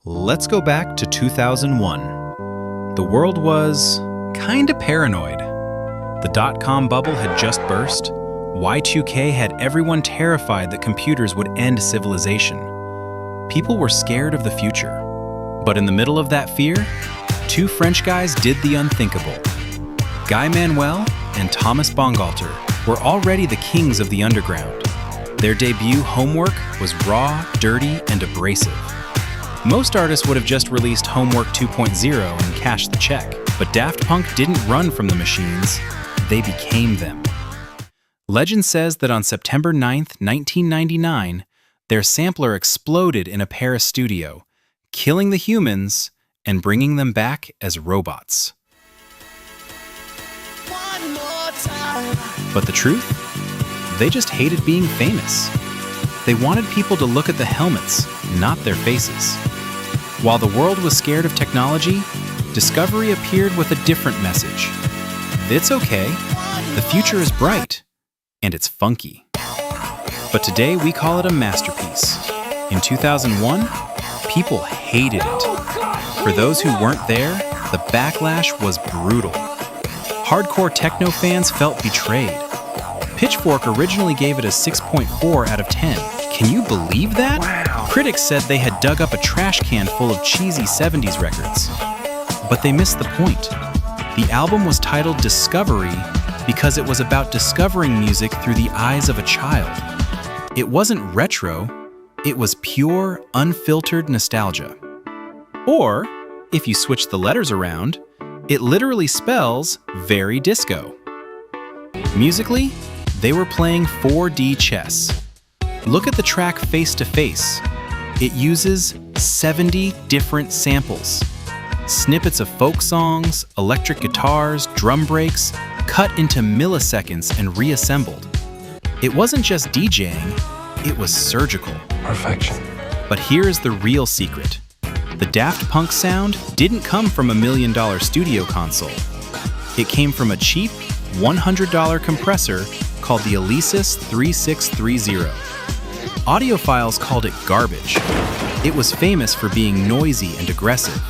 Let's go back to 2001. The world was kinda paranoid. The dot-com bubble had just burst. Y2K had everyone terrified that computers would end civilization. People were scared of the future. But in the middle of that fear, two French guys did the unthinkable. Guy Manuel and Thomas Bangalter were already the kings of the underground. Their debut, Homework, was raw, dirty, and abrasive. Most artists would have just released Homework 2.0 and cashed the check, but Daft Punk didn't run from the machines, they became them. Legend says that on September 9th, 1999, their sampler exploded in a Paris studio, killing the humans and bringing them back as robots. But the truth? They just hated being famous. They wanted people to look at the helmets, not their faces. While the world was scared of technology, Discovery appeared with a different message. It's okay, the future is bright, and it's funky. But today we call it a masterpiece. In 2001, people hated it. For those who weren't there, the backlash was brutal. Hardcore techno fans felt betrayed. Pitchfork originally gave it a 6.4 out of 10. Can you believe that? Wow. Critics said they had dug up a trash can full of cheesy 70s records. But they missed the point. The album was titled Discovery because it was about discovering music through the eyes of a child. It wasn't retro, it was pure, unfiltered nostalgia. Or, if you switch the letters around, it literally spells very disco. Musically, they were playing 4D chess. Look at the track Face to Face. It uses 70 different samples. Snippets of folk songs, electric guitars, drum breaks, cut into milliseconds and reassembled. It wasn't just DJing, it was surgical. Perfection. But here is the real secret. The Daft Punk sound didn't come from a $1 million studio console. It came from a cheap, $100 compressor called the Alesis 3630. Audiophiles called it garbage. It was famous for being noisy and aggressive.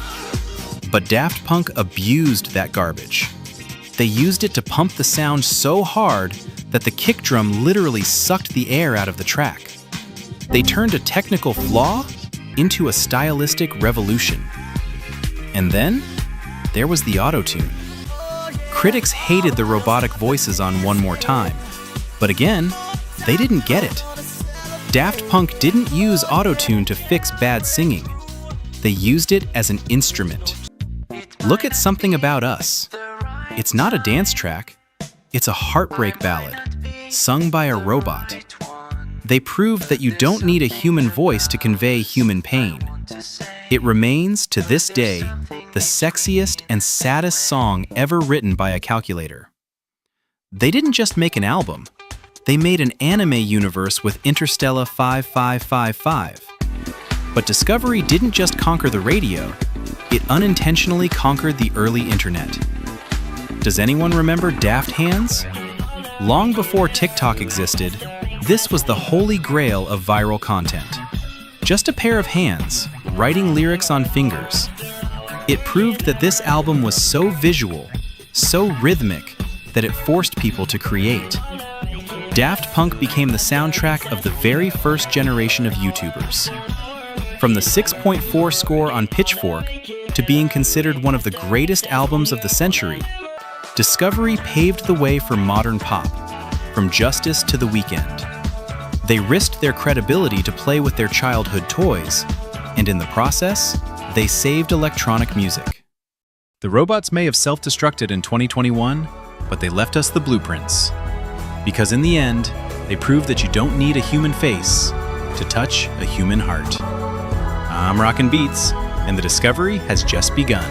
But Daft Punk abused that garbage. They used it to pump the sound so hard that the kick drum literally sucked the air out of the track. They turned a technical flaw into a stylistic revolution. And then, there was the auto-tune. Critics hated the robotic voices on One More Time. But again, they didn't get it. Daft Punk didn't use auto-tune to fix bad singing. They used it as an instrument. Look at Something About Us. It's not a dance track, it's a heartbreak ballad, sung by a robot. They proved that you don't need a human voice to convey human pain. It remains, to this day, the sexiest and saddest song ever written by a calculator. They didn't just make an album, they made an anime universe with Interstellar 5555. But Discovery didn't just conquer the radio, it unintentionally conquered the early internet. Does anyone remember Daft Hands? Long before TikTok existed, this was the holy grail of viral content. Just a pair of hands, writing lyrics on fingers. It proved that this album was so visual, so rhythmic, that it forced people to create. Daft Punk became the soundtrack of the very first generation of YouTubers. From the 6.4 score on Pitchfork to being considered one of the greatest albums of the century, Discovery paved the way for modern pop, from Justice to The Weeknd. They risked their credibility to play with their childhood toys, and in the process, they saved electronic music. The robots may have self-destructed in 2021, but they left us the blueprints. Because in the end, they proved that you don't need a human face to touch a human heart. I'm Rockin' Beats, and the discovery has just begun.